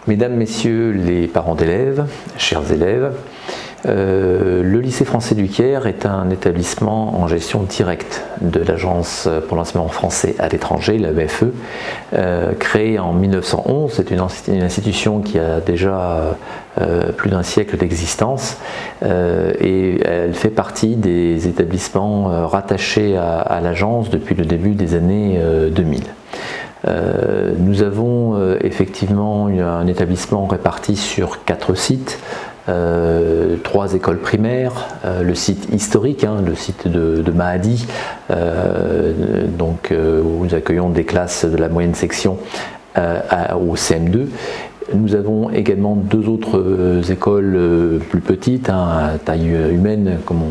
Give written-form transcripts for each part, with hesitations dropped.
Mesdames, Messieurs les parents d'élèves, chers élèves, le lycée français du Caire est un établissement en gestion directe de l'Agence pour l'enseignement français à l'étranger, l'AEFE, créé en 1911. C'est une institution qui a déjà plus d'un siècle d'existence et elle fait partie des établissements rattachés à l'agence depuis le début des années 2000. Nous avons effectivement un établissement réparti sur 4 sites, 3 écoles primaires, le site historique, le site de Mahadi, où nous accueillons des classes de la moyenne section au CM2. Nous avons également 2 autres écoles plus petites, à taille humaine comme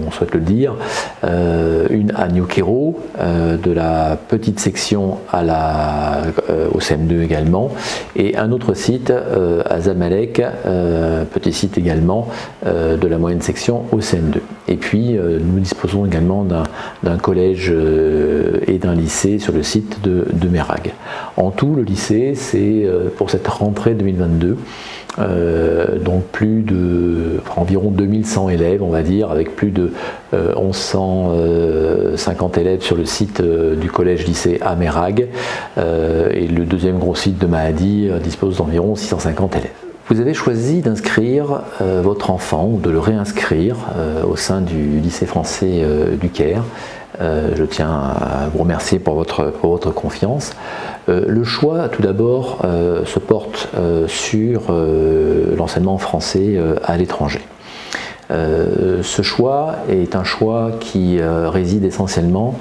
on souhaite le dire, une à New Cairo, de la petite section au CM2 également, et un autre site à Zamalek, petit site également, de la moyenne section au CM2. Et puis nous disposons également d'un collège et d'un lycée sur le site de Merag. En tout, le lycée, c'est pour cette rentrée 2022, donc environ 2100 élèves, on va dire, avec plus de 1150 élèves sur le site du collège-lycée à Merag, et le deuxième gros site de Mahadi dispose d'environ 650 élèves. Vous avez choisi d'inscrire votre enfant ou de le réinscrire au sein du lycée français du Caire. Je tiens à vous remercier pour votre confiance. Le choix, tout d'abord, se porte sur l'enseignement français à l'étranger. Ce choix est un choix qui réside essentiellement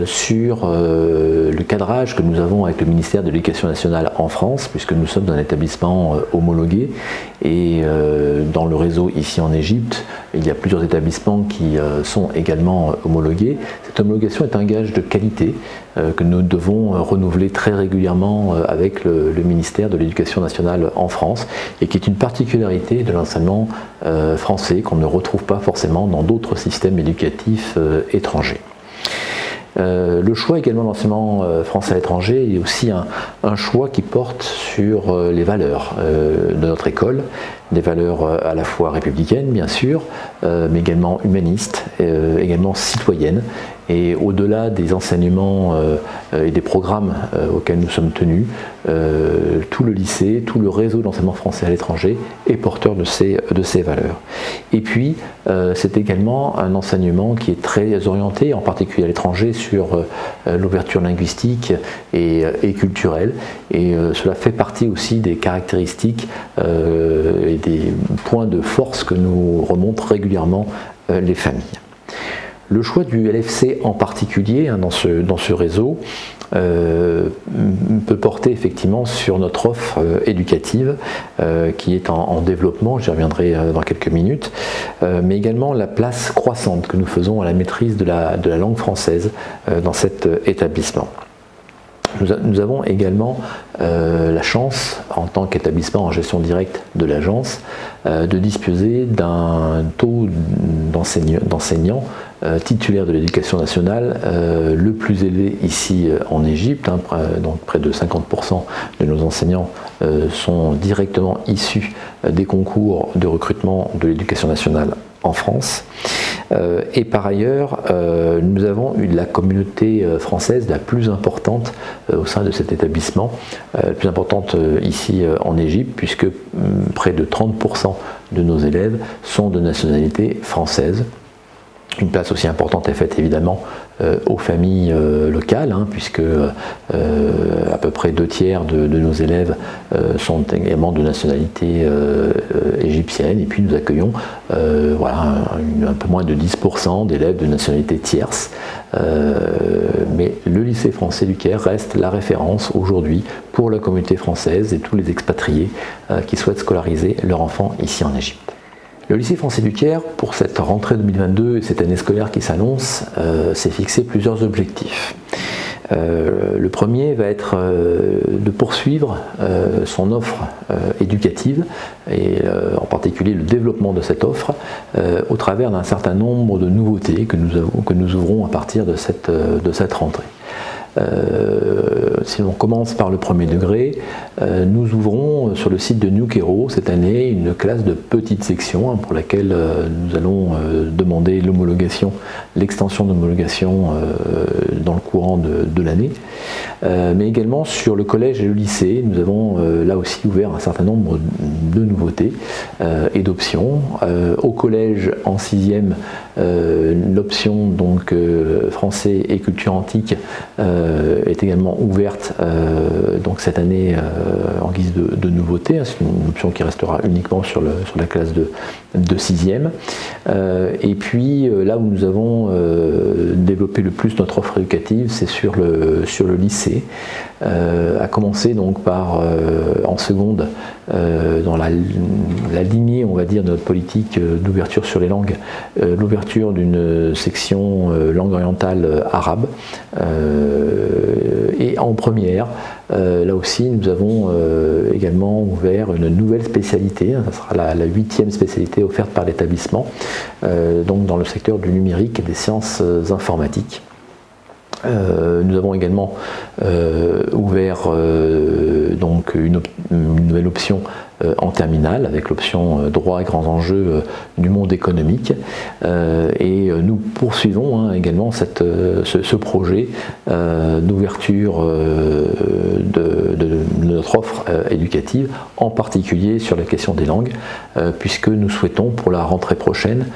sur le cadrage que nous avons avec le ministère de l'Éducation nationale en France, puisque nous sommes un établissement homologué, et dans le réseau ici en Égypte, il y a plusieurs établissements qui sont également homologués. Cette homologation est un gage de qualité que nous devons renouveler très régulièrement avec le ministère de l'Éducation nationale en France, et qui est une particularité de l'enseignement français qu'on ne retrouve pas forcément dans d'autres systèmes éducatifs étrangers. Le choix également de l'enseignement français à l'étranger est aussi un choix qui porte sur les valeurs de notre école, des valeurs à la fois républicaines bien sûr, mais également humanistes, également citoyennes. Et au-delà des enseignements et des programmes auxquels nous sommes tenus, tout le lycée, tout le réseau d'enseignement français à l'étranger est porteur de ces valeurs. Et puis, c'est également un enseignement qui est très orienté, en particulier à l'étranger, sur l'ouverture linguistique et culturelle. Et cela fait partie aussi des caractéristiques et des points de force que nous remontent régulièrement les familles. Le choix du LFC en particulier dans ce réseau peut porter effectivement sur notre offre éducative qui est en développement, j'y reviendrai dans quelques minutes, mais également la place croissante que nous faisons à la maîtrise de la langue française dans cet établissement. Nous avons également la chance, en tant qu'établissement en gestion directe de l'agence, de disposer d'un taux d'enseignants titulaires de l'éducation nationale le plus élevé ici en Égypte. Donc près de 50% de nos enseignants sont directement issus des concours de recrutement de l'éducation nationale en France. Et par ailleurs, nous avons eu la communauté française la plus importante au sein de cet établissement, la plus importante ici en Égypte, puisque près de 30% de nos élèves sont de nationalité française. Une place aussi importante est faite évidemment aux familles locales, puisque à peu près 2/3 de nos élèves sont également de nationalité égyptienne, et puis nous accueillons un peu moins de 10% d'élèves de nationalité tierce. Mais le lycée français du Caire reste la référence aujourd'hui pour la communauté française et tous les expatriés qui souhaitent scolariser leur enfant ici en Égypte. Le lycée français du Caire, pour cette rentrée 2022 et cette année scolaire qui s'annonce, s'est fixé plusieurs objectifs. Le premier va être de poursuivre son offre éducative, et en particulier le développement de cette offre au travers d'un certain nombre de nouveautés que nous ouvrons à partir de cette rentrée. Si l'on commence par le premier degré, nous ouvrons sur le site de New Kero cette année une classe de petite section pour laquelle nous allons demander l'homologation, l'extension d'homologation dans le courant de l'année. Mais également sur le collège et le lycée, nous avons là aussi ouvert un certain nombre de nouveautés et d'options. Au collège en 6e, l'option donc français et culture antique est également ouverte donc cette année en guise de nouveauté. C'est une option qui restera uniquement sur la classe de 6e. Et puis là où nous avons développé le plus notre offre éducative, c'est sur le lycée, à commencer donc par en seconde dans la lignée, on va dire, de notre politique d'ouverture sur les langues, l'ouverture d'une section langue orientale arabe, et en première, là aussi nous avons également ouvert une nouvelle spécialité, ça sera la 8e spécialité offerte par l'établissement, donc dans le secteur du numérique et des sciences informatiques. Nous avons également ouvert donc une nouvelle option en terminale avec l'option droit et grands enjeux du monde économique, et nous poursuivons également ce projet d'ouverture de notre offre éducative, en particulier sur la question des langues, puisque nous souhaitons pour la rentrée prochaine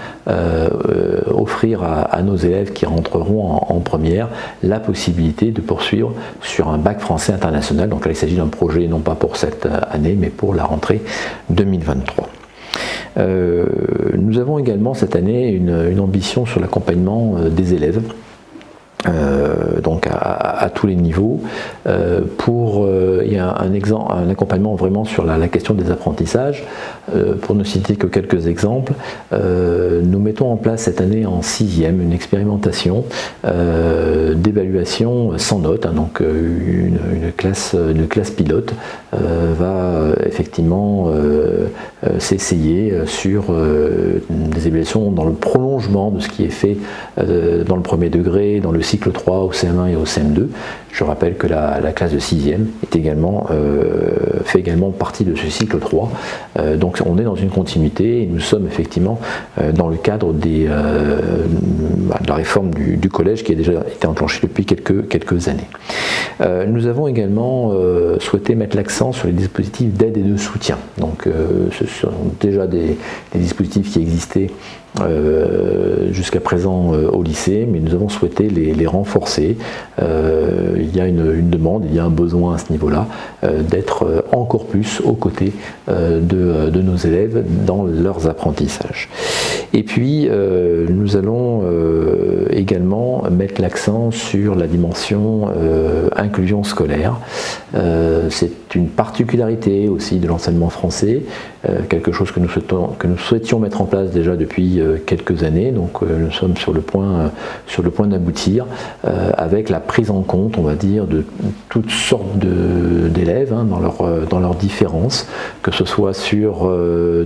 offrir à nos élèves qui rentreront en première la possibilité de poursuivre sur un bac français international. Donc là il s'agit d'un projet non pas pour cette année mais pour la rentrée 2023. Nous avons également cette année une ambition sur l'accompagnement des élèves, donc à tous les niveaux, il y a un accompagnement vraiment sur la question des apprentissages. Pour ne citer que quelques exemples, nous mettons en place cette année en 6e une expérimentation d'évaluation sans notes, donc une classe pilote va effectivement s'essayer sur des évaluations dans le prolongement de ce qui est fait dans le premier degré, dans le cycle 3 au CM1 et au CM2. Je rappelle que la classe de 6e fait également partie de ce cycle 3. Donc on est dans une continuité et nous sommes effectivement dans le cadre de la réforme du collège qui a déjà été enclenchée depuis quelques années. Nous avons également souhaité mettre l'accent sur les dispositifs d'aide et de soutien. Donc ce sont déjà des dispositifs qui existaient jusqu'à présent au lycée, mais nous avons souhaité les renforcer. Il y a une demande, il y a un besoin à ce niveau-là d'être encore plus aux côtés de nos élèves dans leurs apprentissages. Et puis nous allons également mettre l'accent sur la dimension inclusion scolaire. C'est une particularité aussi de l'enseignement français, quelque chose que nous souhaitions mettre en place déjà depuis quelques années. Donc nous sommes sur le point d'aboutir avec la prise en compte, on va dire, de toutes sortes d'élèves dans leurs différences, que ce soit sur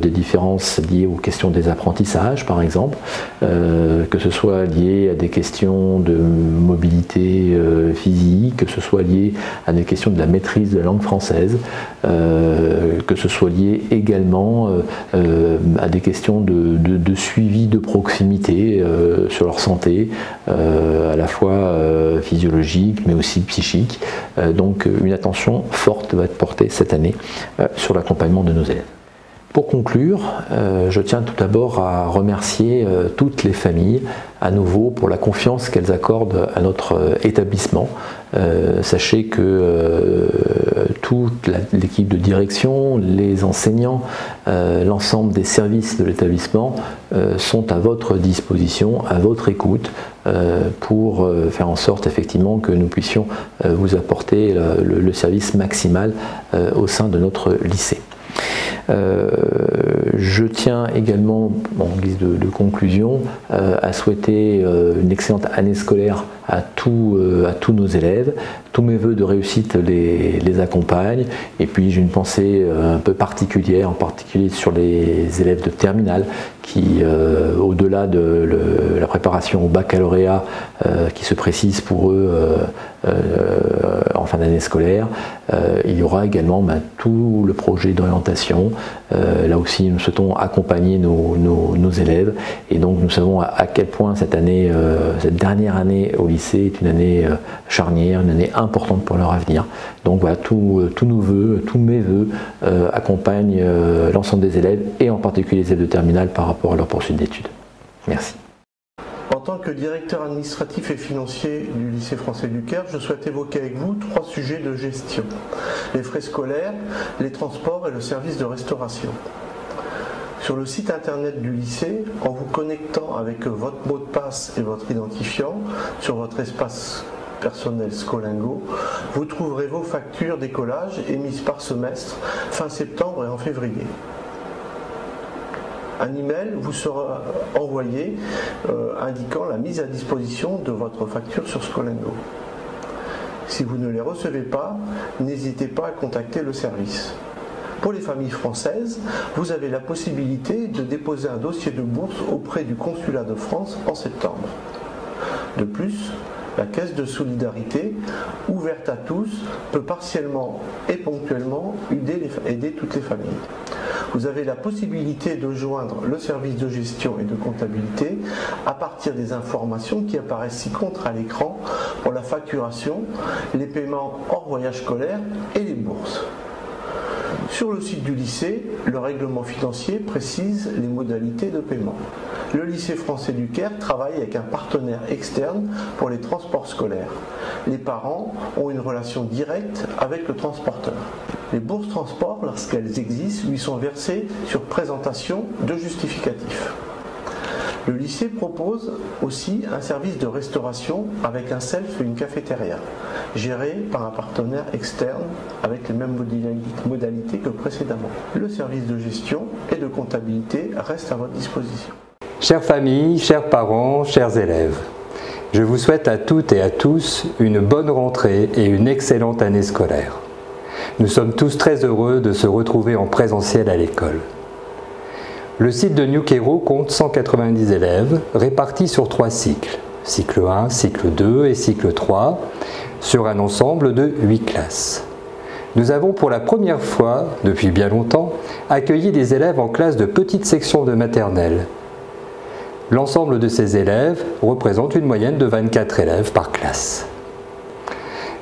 des différences liées aux questions des apprentissages par exemple, que ce soit lié à des questions de mobilité physique, que ce soit lié à des questions de la maîtrise de la langue française, que ce soit lié également à des questions de suivi de proximité sur leur santé, à la fois physiologique mais aussi psychique. Donc une attention forte va être portée cette année sur l'accompagnement de nos élèves. Pour conclure, je tiens tout d'abord à remercier toutes les familles à nouveau pour la confiance qu'elles accordent à notre établissement. Sachez que toute l'équipe de direction, les enseignants, l'ensemble des services de l'établissement sont à votre disposition, à votre écoute, pour faire en sorte effectivement que nous puissions vous apporter le service maximal au sein de notre lycée. Je tiens également, en guise de conclusion, à souhaiter une excellente année scolaire à tous nos élèves. Tous mes voeux de réussite les accompagnent. Et puis j'ai une pensée un peu particulière, en particulier sur les élèves de terminale qui, au-delà de la préparation au baccalauréat qui se précise pour eux en fin d'année scolaire, il y aura également tout le projet d'orientation. Là aussi, nous souhaitons accompagner nos élèves, et donc nous savons à quel point cette année, cette dernière année au lycée est une année charnière, une année importante pour leur avenir. Donc voilà, tous nos vœux, tous mes vœux accompagnent l'ensemble des élèves, et en particulier les élèves de terminale par rapport à leur poursuite d'études. Merci. En tant que directeur administratif et financier du lycée français du Caire, je souhaite évoquer avec vous 3 sujets de gestion: les frais scolaires, les transports et le service de restauration. Sur le site internet du lycée, en vous connectant avec votre mot de passe et votre identifiant sur votre espace personnel Scolingo, vous trouverez vos factures d'écolage émises par semestre fin septembre et en février. Un email vous sera envoyé indiquant la mise à disposition de votre facture sur Scolingo. Si vous ne les recevez pas, n'hésitez pas à contacter le service. Pour les familles françaises, vous avez la possibilité de déposer un dossier de bourse auprès du Consulat de France en septembre. De plus, la Caisse de solidarité, ouverte à tous, peut partiellement et ponctuellement aider toutes les familles. Vous avez la possibilité de joindre le service de gestion et de comptabilité à partir des informations qui apparaissent ci-contre à l'écran pour la facturation, les paiements hors voyage scolaire et les bourses. Sur le site du lycée, le règlement financier précise les modalités de paiement. Le lycée français du Caire travaille avec un partenaire externe pour les transports scolaires. Les parents ont une relation directe avec le transporteur. Les bourses transport, lorsqu'elles existent, lui sont versées sur présentation de justificatif. Le lycée propose aussi un service de restauration avec un self et une cafétéria, géré par un partenaire externe avec les mêmes modalités que précédemment. Le service de gestion et de comptabilité reste à votre disposition. Chères familles, chers parents, chers élèves, je vous souhaite à toutes et à tous une bonne rentrée et une excellente année scolaire. Nous sommes tous très heureux de se retrouver en présentiel à l'école. Le site de New Cairo compte 190 élèves répartis sur 3 cycles, cycle 1, cycle 2 et cycle 3, sur un ensemble de 8 classes. Nous avons pour la première fois, depuis bien longtemps, accueilli des élèves en classe de petite section de maternelle. L'ensemble de ces élèves représente une moyenne de 24 élèves par classe.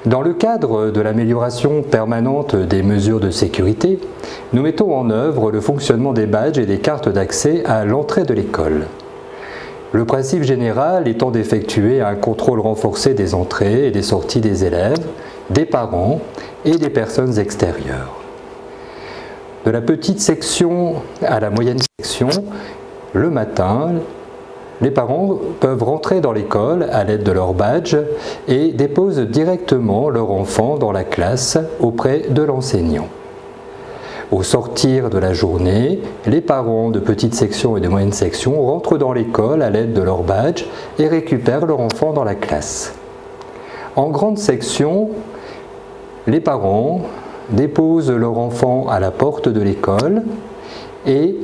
Dans le cadre de l'amélioration permanente des mesures de sécurité, nous mettons en œuvre le fonctionnement des badges et des cartes d'accès à l'entrée de l'école. Le principe général étant d'effectuer un contrôle renforcé des entrées et des sorties des élèves, des parents et des personnes extérieures. De la petite section à la moyenne section, le matin, les parents peuvent rentrer dans l'école à l'aide de leur badge et déposent directement leur enfant dans la classe auprès de l'enseignant. Au sortir de la journée, les parents de petite section et de moyenne section rentrent dans l'école à l'aide de leur badge et récupèrent leur enfant dans la classe. En grande section, les parents déposent leur enfant à la porte de l'école et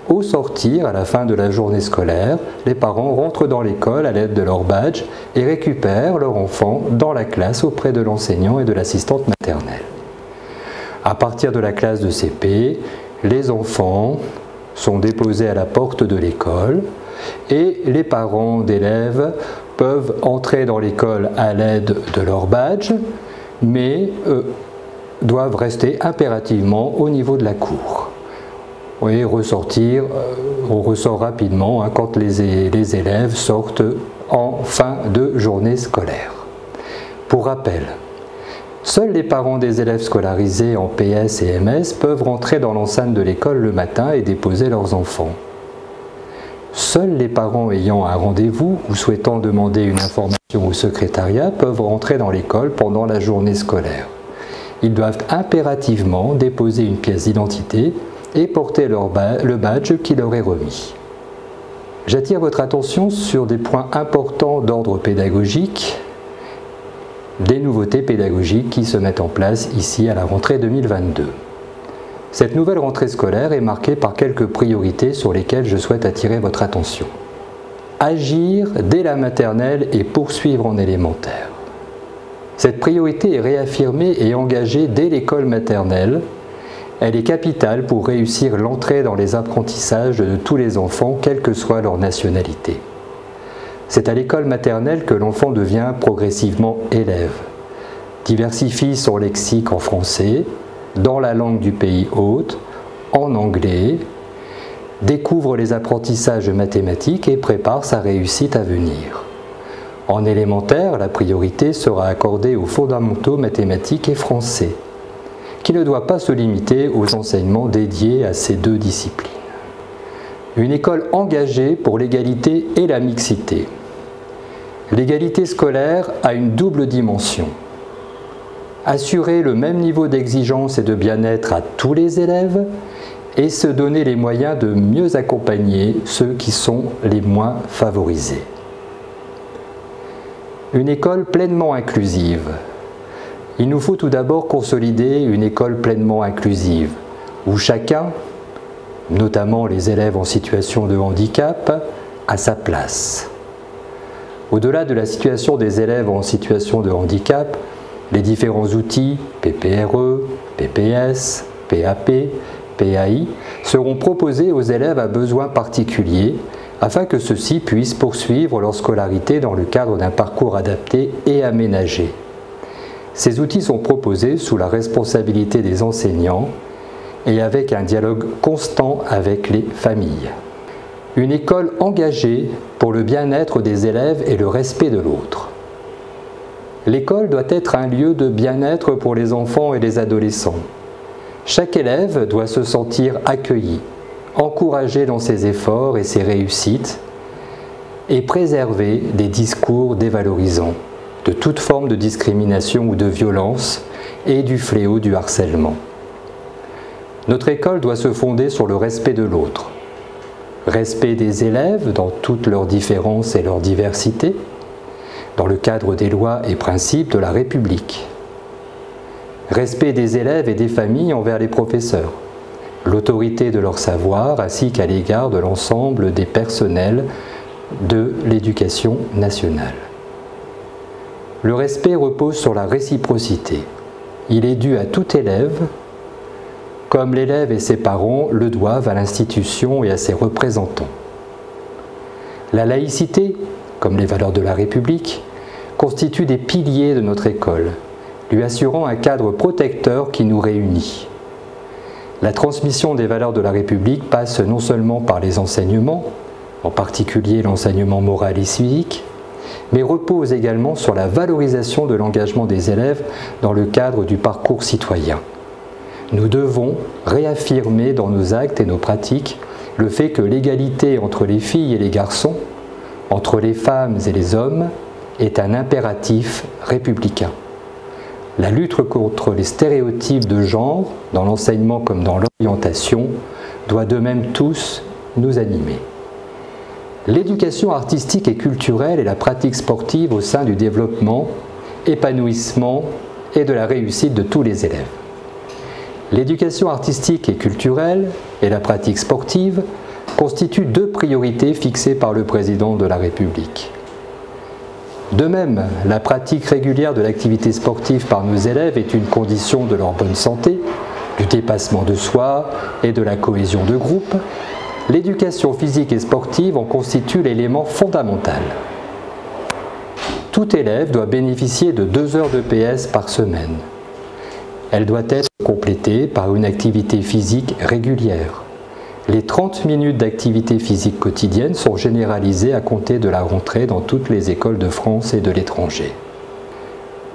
au sortir, à la fin de la journée scolaire, les parents rentrent dans l'école à l'aide de leur badge et récupèrent leur enfant dans la classe auprès de l'enseignant et de l'assistante maternelle. À partir de la classe de CP, les enfants sont déposés à la porte de l'école et les parents d'élèves peuvent entrer dans l'école à l'aide de leur badge, mais doivent rester impérativement au niveau de la cour. Et ressortir, on ressort rapidement quand les élèves sortent en fin de journée scolaire. Pour rappel, seuls les parents des élèves scolarisés en PS et MS peuvent rentrer dans l'enceinte de l'école le matin et déposer leurs enfants. Seuls les parents ayant un rendez-vous ou souhaitant demander une information au secrétariat peuvent rentrer dans l'école pendant la journée scolaire. Ils doivent impérativement déposer une pièce d'identité et porter le badge qui leur est remis. J'attire votre attention sur des points importants d'ordre pédagogique des nouveautés pédagogiques qui se mettent en place ici à la rentrée 2022. Cette nouvelle rentrée scolaire est marquée par quelques priorités sur lesquelles je souhaite attirer votre attention. Agir dès la maternelle et poursuivre en élémentaire. Cette priorité est réaffirmée et engagée dès l'école maternelle. Elle est capitale pour réussir l'entrée dans les apprentissages de tous les enfants, quelle que soit leur nationalité. C'est à l'école maternelle que l'enfant devient progressivement élève, diversifie son lexique en français, dans la langue du pays hôte, en anglais, découvre les apprentissages mathématiques et prépare sa réussite à venir. En élémentaire, la priorité sera accordée aux fondamentaux mathématiques et français, qui ne doit pas se limiter aux enseignements dédiés à ces deux disciplines. Une école engagée pour l'égalité et la mixité. L'égalité scolaire a une double dimension. Assurer le même niveau d'exigence et de bien-être à tous les élèves et se donner les moyens de mieux accompagner ceux qui sont les moins favorisés. Une école pleinement inclusive. Il nous faut tout d'abord consolider une école pleinement inclusive, où chacun, notamment les élèves en situation de handicap, a sa place. Au-delà de la situation des élèves en situation de handicap, les différents outils PPRE, PPS, PAP, PAI seront proposés aux élèves à besoins particuliers afin que ceux-ci puissent poursuivre leur scolarité dans le cadre d'un parcours adapté et aménagé. Ces outils sont proposés sous la responsabilité des enseignants et avec un dialogue constant avec les familles. Une école engagée pour le bien-être des élèves et le respect de l'autre. L'école doit être un lieu de bien-être pour les enfants et les adolescents. Chaque élève doit se sentir accueilli, encouragé dans ses efforts et ses réussites, et préserver des discours dévalorisants, de toute forme de discrimination ou de violence et du fléau du harcèlement. Notre école doit se fonder sur le respect de l'autre. Respect des élèves dans toutes leurs différences et leurs diversités, dans le cadre des lois et principes de la République. Respect des élèves et des familles envers les professeurs, l'autorité de leur savoir ainsi qu'à l'égard de l'ensemble des personnels de l'éducation nationale. Le respect repose sur la réciprocité. Il est dû à tout élève, comme l'élève et ses parents le doivent à l'institution et à ses représentants. La laïcité, comme les valeurs de la République, constitue des piliers de notre école, lui assurant un cadre protecteur qui nous réunit. La transmission des valeurs de la République passe non seulement par les enseignements, en particulier l'enseignement moral et civique, mais repose également sur la valorisation de l'engagement des élèves dans le cadre du parcours citoyen. Nous devons réaffirmer dans nos actes et nos pratiques le fait que l'égalité entre les filles et les garçons, entre les femmes et les hommes, est un impératif républicain. La lutte contre les stéréotypes de genre, dans l'enseignement comme dans l'orientation, doit de même tous nous animer. L'éducation artistique et culturelle et la pratique sportive au sein du développement, épanouissement et de la réussite de tous les élèves. L'éducation artistique et culturelle et la pratique sportive constituent deux priorités fixées par le président de la République. De même, la pratique régulière de l'activité sportive par nos élèves est une condition de leur bonne santé, du dépassement de soi et de la cohésion de groupe. L'éducation physique et sportive en constitue l'élément fondamental. Tout élève doit bénéficier de 2 heures de PS par semaine. Elle doit être complétée par une activité physique régulière. Les 30 minutes d'activité physique quotidienne sont généralisées à compter de la rentrée dans toutes les écoles de France et de l'étranger.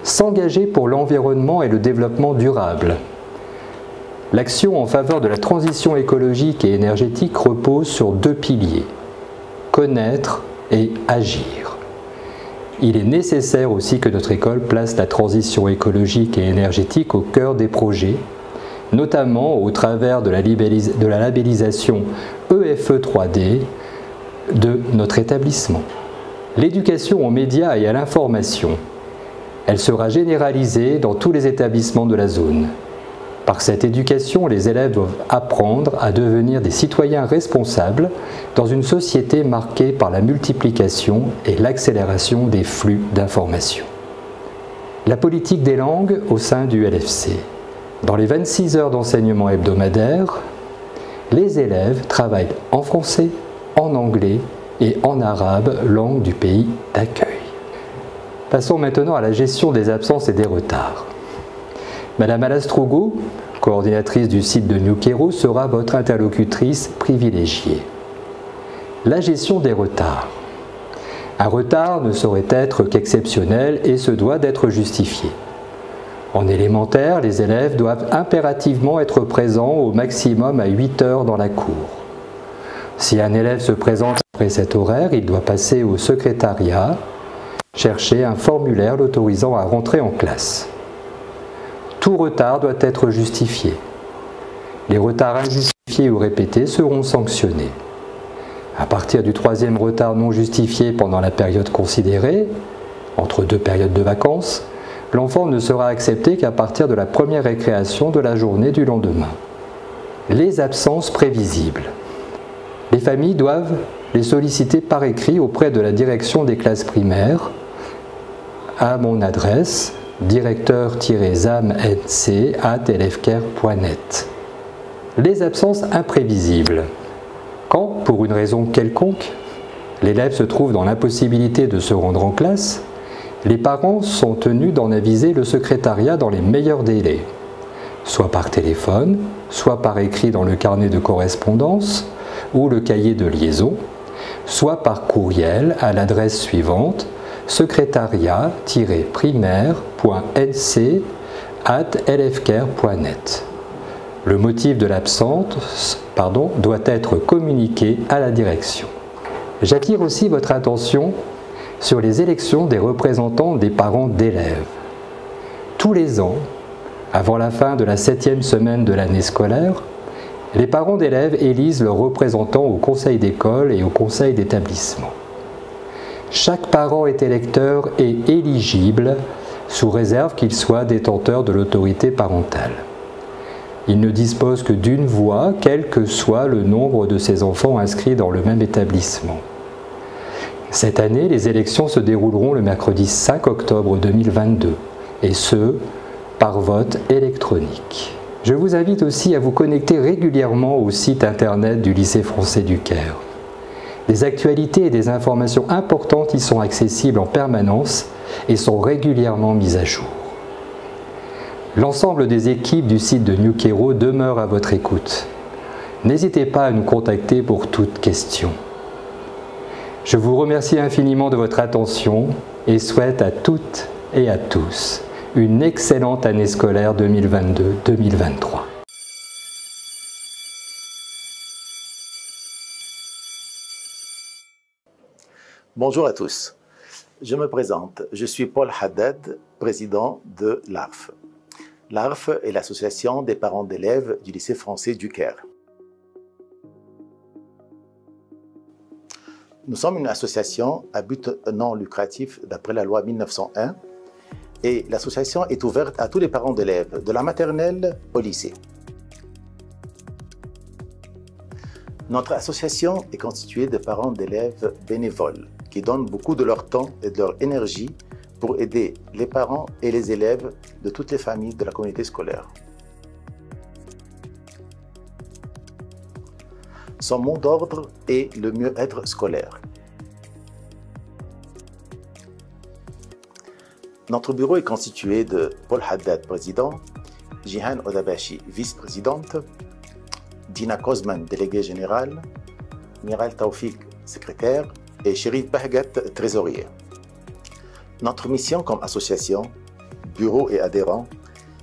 S'engager pour l'environnement et le développement durable. L'action en faveur de la transition écologique et énergétique repose sur 2 piliers, connaître et agir. Il est nécessaire aussi que notre école place la transition écologique et énergétique au cœur des projets, notamment au travers de la labellisation EFE 3D de notre établissement. L'éducation aux médias et à l'information. Elle sera généralisée dans tous les établissements de la zone. Par cette éducation, les élèves doivent apprendre à devenir des citoyens responsables dans une société marquée par la multiplication et l'accélération des flux d'informations. La politique des langues au sein du LFC. Dans les 26 heures d'enseignement hebdomadaire, les élèves travaillent en français, en anglais et en arabe, langue du pays d'accueil. Passons maintenant à la gestion des absences et des retards. Madame Alastrogo, coordinatrice du site de Ñuquero, sera votre interlocutrice privilégiée. La gestion des retards. Un retard ne saurait être qu'exceptionnel et se doit d'être justifié. En élémentaire, les élèves doivent impérativement être présents au maximum à 8 heures dans la cour. Si un élève se présente après cet horaire, il doit passer au secrétariat, chercher un formulaire l'autorisant à rentrer en classe. Tout retard doit être justifié. Les retards injustifiés ou répétés seront sanctionnés. À partir du 3e retard non justifié pendant la période considérée, entre 2 périodes de vacances, l'enfant ne sera accepté qu'à partir de la première récréation de la journée du lendemain. Les absences prévisibles. Les familles doivent les solliciter par écrit auprès de la direction des classes primaires à mon adresse directeur-zamnc@lfcare.net. Les absences imprévisibles. Quand, pour une raison quelconque, l'élève se trouve dans l'impossibilité de se rendre en classe, les parents sont tenus d'en aviser le secrétariat dans les meilleurs délais, soit par téléphone, soit par écrit dans le carnet de correspondance ou le cahier de liaison, soit par courriel à l'adresse suivante secrétariat-primaire.nc@lfcare.net. Le motif de l'absence doit être communiqué à la direction. J'attire aussi votre attention sur les élections des représentants des parents d'élèves. Tous les ans, avant la fin de la 7e semaine de l'année scolaire, les parents d'élèves élisent leurs représentants au conseil d'école et au conseil d'établissement. Chaque parent est électeur et éligible sous réserve qu'il soit détenteur de l'autorité parentale. Il ne dispose que d'une voix, quel que soit le nombre de ses enfants inscrits dans le même établissement. Cette année, les élections se dérouleront le mercredi 5 octobre 2022, et ce, par vote électronique. Je vous invite aussi à vous connecter régulièrement au site internet du lycée français du Caire. Des actualités et des informations importantes y sont accessibles en permanence et sont régulièrement mises à jour. L'ensemble des équipes du site de Ñuquero demeure à votre écoute. N'hésitez pas à nous contacter pour toute question. Je vous remercie infiniment de votre attention et souhaite à toutes et à tous une excellente année scolaire 2022-2023. Bonjour à tous, je me présente, je suis Paul Haddad, président de l'ARF. L'ARF est l'association des parents d'élèves du lycée français du Caire. Nous sommes une association à but non lucratif d'après la loi 1901 et l'association est ouverte à tous les parents d'élèves, de la maternelle au lycée. Notre association est constituée de parents d'élèves bénévoles qui donnent beaucoup de leur temps et de leur énergie pour aider les parents et les élèves de toutes les familles de la communauté scolaire. Son mot d'ordre est le mieux-être scolaire. Notre bureau est constitué de Paul Haddad, président, Jihan Odabashi, vice-présidente, Dina Kozman, déléguée générale, Miral Taoufik, secrétaire, et Chérif Bahgat, trésorier. Notre mission comme association, bureau et adhérents,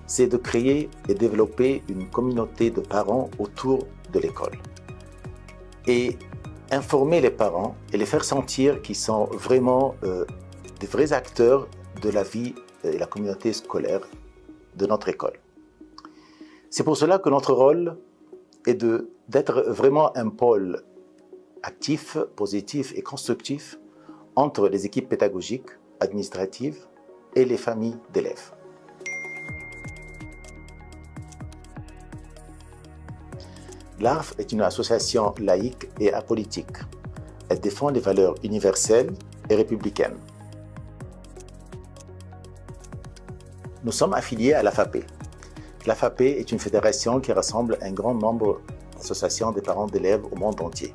c'est de créer et développer une communauté de parents autour de l'école et informer les parents et les faire sentir qu'ils sont vraiment des vrais acteurs de la vie et la communauté scolaire de notre école. C'est pour cela que notre rôle est d'être vraiment un pôle actif, positif et constructif entre les équipes pédagogiques, administratives, et les familles d'élèves. L'ARF est une association laïque et apolitique. Elle défend les valeurs universelles et républicaines. Nous sommes affiliés à l'AFAP. L'AFAP est une fédération qui rassemble un grand nombre d'associations des parents d'élèves au monde entier.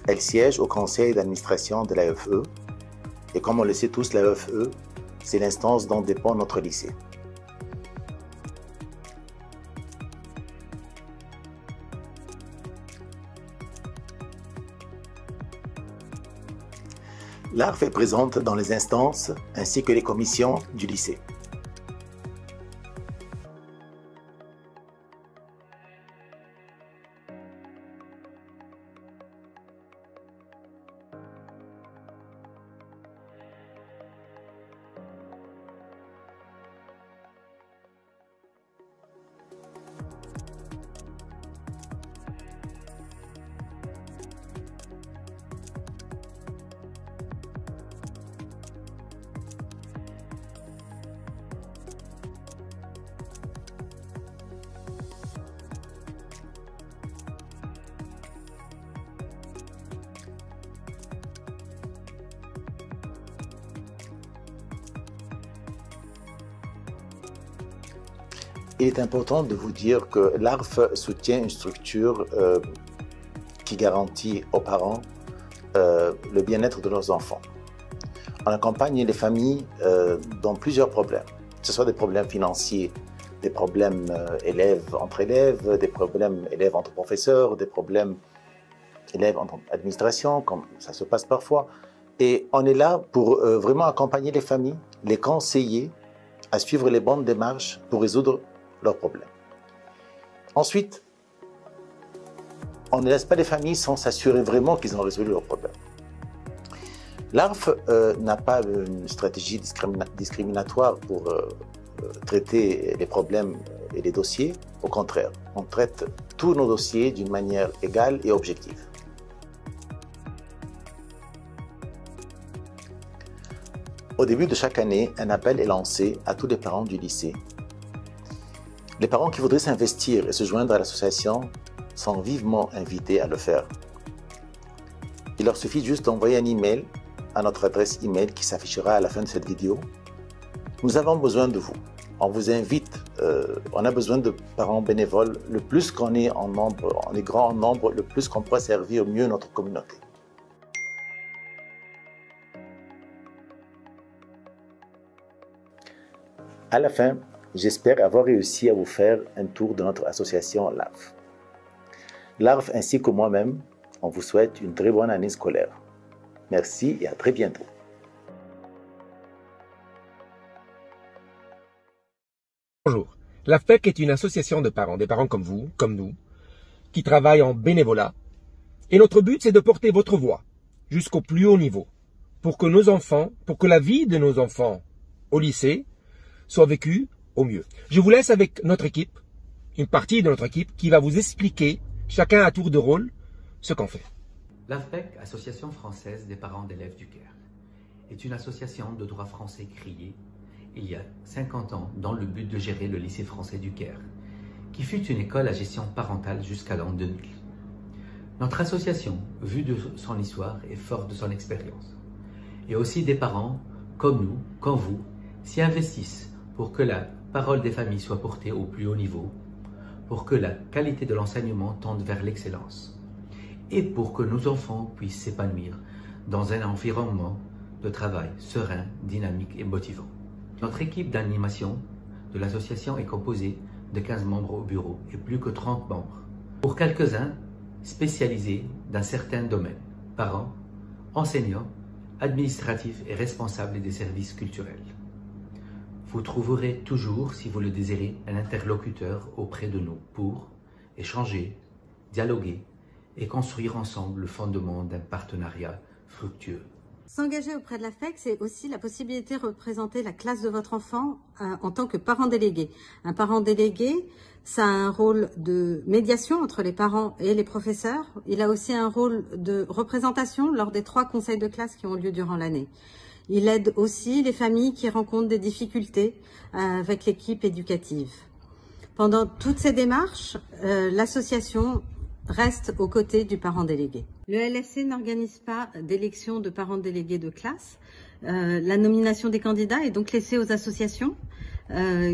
Elle siège au conseil d'administration de l'AFE et comme on le sait tous, l'AFE, c'est l'instance dont dépend notre lycée. L'ARF est présente dans les instances ainsi que les commissions du lycée. Il est important de vous dire que l'ARF soutient une structure qui garantit aux parents le bien-être de leurs enfants. On accompagne les familles dans plusieurs problèmes, que ce soit des problèmes financiers, des problèmes élèves entre élèves, des problèmes élèves entre professeurs, des problèmes élèves entre administration, comme ça se passe parfois. Et on est là pour vraiment accompagner les familles, les conseiller à suivre les bonnes démarches pour résoudre leurs problèmes. Ensuite, on ne laisse pas les familles sans s'assurer vraiment qu'ils ont résolu leurs problèmes. L'ARF n'a pas une stratégie discriminatoire pour traiter les problèmes et les dossiers. Au contraire, on traite tous nos dossiers d'une manière égale et objective. Au début de chaque année, un appel est lancé à tous les parents du lycée. Les parents qui voudraient s'investir et se joindre à l'association sont vivement invités à le faire. Il leur suffit juste d'envoyer un email à notre adresse email qui s'affichera à la fin de cette vidéo. Nous avons besoin de vous. On vous invite, on a besoin de parents bénévoles. Le plus qu'on est en nombre, on est grand en nombre, le plus qu'on pourra servir mieux notre communauté. À la fin, j'espère avoir réussi à vous faire un tour de notre association l'ARF. L'ARF ainsi que moi-même, on vous souhaite une très bonne année scolaire. Merci et à très bientôt. Bonjour, l'AFPEC est une association de parents, des parents comme vous, comme nous, qui travaillent en bénévolat. Et notre but, c'est de porter votre voix jusqu'au plus haut niveau pour que nos enfants, pour que la vie de nos enfants au lycée soit vécue au mieux. Je vous laisse avec notre équipe, une partie de notre équipe, qui va vous expliquer, chacun à tour de rôle, ce qu'on fait. L'AFPEC, Association française des parents d'élèves du Caire, est une association de droit français créée il y a 50 ans dans le but de gérer le lycée français du Caire, qui fut une école à gestion parentale jusqu'à l'an 2000. Notre association, vue de son histoire, est forte de son expérience. Et aussi des parents, comme nous, comme vous, s'y investissent pour que la parole des familles soit portée au plus haut niveau, pour que la qualité de l'enseignement tende vers l'excellence et pour que nos enfants puissent s'épanouir dans un environnement de travail serein, dynamique et motivant. Notre équipe d'animation de l'association est composée de 15 membres au bureau et plus que 30 membres. Pour quelques-uns spécialisés dans certains domaines, parents, enseignants, administratifs et responsables des services culturels. Vous trouverez toujours, si vous le désirez, un interlocuteur auprès de nous pour échanger, dialoguer et construire ensemble le fondement d'un partenariat fructueux. S'engager auprès de l'AFPEC, c'est aussi la possibilité de représenter la classe de votre enfant en tant que parent délégué. Un parent délégué, ça a un rôle de médiation entre les parents et les professeurs. Il a aussi un rôle de représentation lors des 3 conseils de classe qui ont lieu durant l'année. Il aide aussi les familles qui rencontrent des difficultés avec l'équipe éducative. Pendant toutes ces démarches, l'association reste aux côtés du parent délégué. Le LFC n'organise pas d'élection de parents délégués de classe. La nomination des candidats est donc laissée aux associations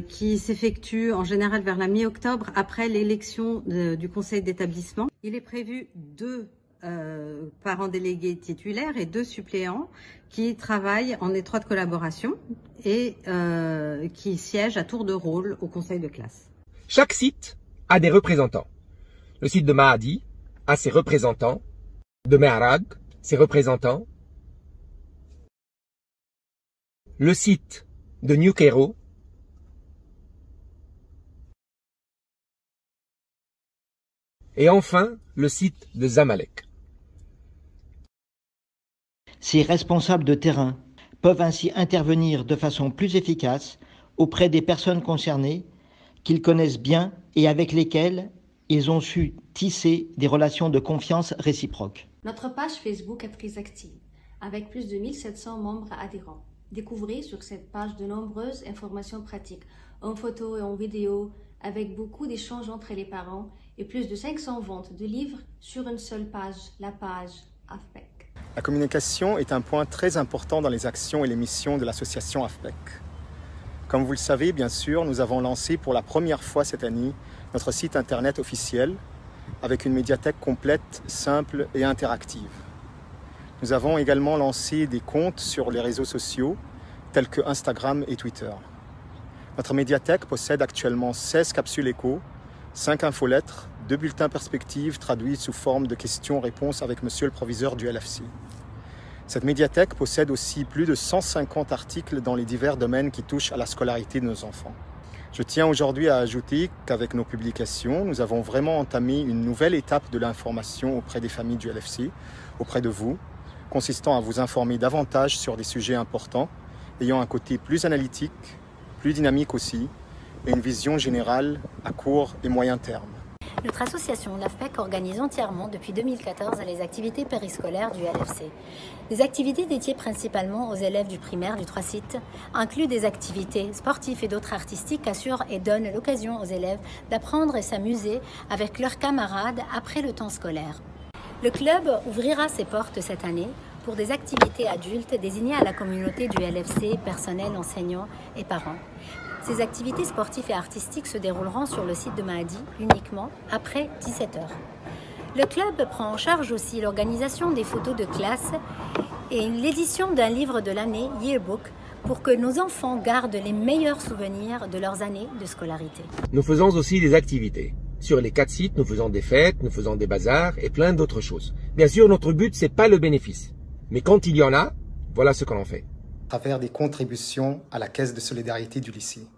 qui s'effectue en général vers la mi-octobre après l'élection du conseil d'établissement. Il est prévu 2 parents délégués titulaires et 2 suppléants qui travaillent en étroite collaboration et qui siègent à tour de rôle au conseil de classe. Chaque site a des représentants. Le site de Mahadi a ses représentants, de Mehrag, ses représentants. Le site de New Cairo et enfin le site de Zamalek. Ces responsables de terrain peuvent ainsi intervenir de façon plus efficace auprès des personnes concernées qu'ils connaissent bien et avec lesquelles ils ont su tisser des relations de confiance réciproques. Notre page Facebook est très active, avec plus de 1700 membres adhérents. Découvrez sur cette page de nombreuses informations pratiques, en photo et en vidéo, avec beaucoup d'échanges entre les parents et plus de 500 ventes de livres sur une seule page, la page AFPEC. La communication est un point très important dans les actions et les missions de l'association AFPEC. Comme vous le savez, bien sûr, nous avons lancé pour la première fois cette année notre site internet officiel avec une médiathèque complète, simple et interactive. Nous avons également lancé des comptes sur les réseaux sociaux tels que Instagram et Twitter. Notre médiathèque possède actuellement 16 capsules échos, 5 infolettres, 2 bulletins perspectives traduits sous forme de questions-réponses avec monsieur le proviseur du LFC. Cette médiathèque possède aussi plus de 150 articles dans les divers domaines qui touchent à la scolarité de nos enfants. Je tiens aujourd'hui à ajouter qu'avec nos publications, nous avons vraiment entamé une nouvelle étape de l'information auprès des familles du LFC, auprès de vous, consistant à vous informer davantage sur des sujets importants, ayant un côté plus analytique, plus dynamique aussi, et une vision générale à court et moyen terme. Notre association, l'AFPEC, organise entièrement depuis 2014 les activités périscolaires du LFC. Des activités dédiées principalement aux élèves du primaire du 3 sites incluent des activités sportives et d'autres artistiques, assurent et donnent l'occasion aux élèves d'apprendre et s'amuser avec leurs camarades après le temps scolaire. Le club ouvrira ses portes cette année pour des activités adultes désignées à la communauté du LFC, personnel, enseignants et parents. Ces activités sportives et artistiques se dérouleront sur le site de Mahadi uniquement après 17h. Le club prend en charge aussi l'organisation des photos de classe et l'édition d'un livre de l'année, Yearbook, pour que nos enfants gardent les meilleurs souvenirs de leurs années de scolarité. Nous faisons aussi des activités. Sur les 4 sites, nous faisons des fêtes, nous faisons des bazars et plein d'autres choses. Bien sûr, notre but, c'est pas le bénéfice. Mais quand il y en a, voilà ce que l'on fait. À travers des contributions à la caisse de solidarité du lycée.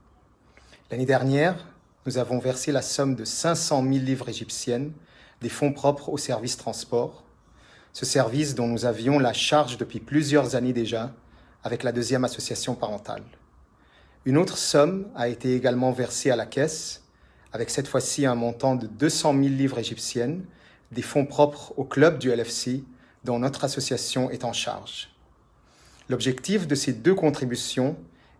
L'année dernière, nous avons versé la somme de 500 000 livres égyptiennes, des fonds propres au service transport, ce service dont nous avions la charge depuis plusieurs années déjà avec la 2e association parentale. Une autre somme a été également versée à la caisse, avec cette fois-ci un montant de 200 000 livres égyptiennes, des fonds propres au club du LFC dont notre association est en charge. L'objectif de ces 2 contributions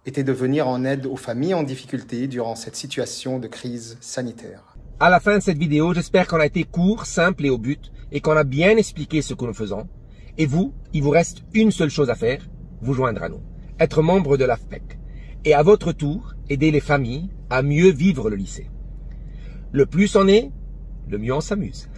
était de venir en aide aux familles en difficulté durant cette situation de crise sanitaire. À la fin de cette vidéo, j'espère qu'on a été court, simple et au but et qu'on a bien expliqué ce que nous faisons. Et vous, il vous reste une seule chose à faire, vous joindre à nous, être membre de l'AFPEC et à votre tour, aider les familles à mieux vivre le lycée. Le plus on est, le mieux on s'amuse.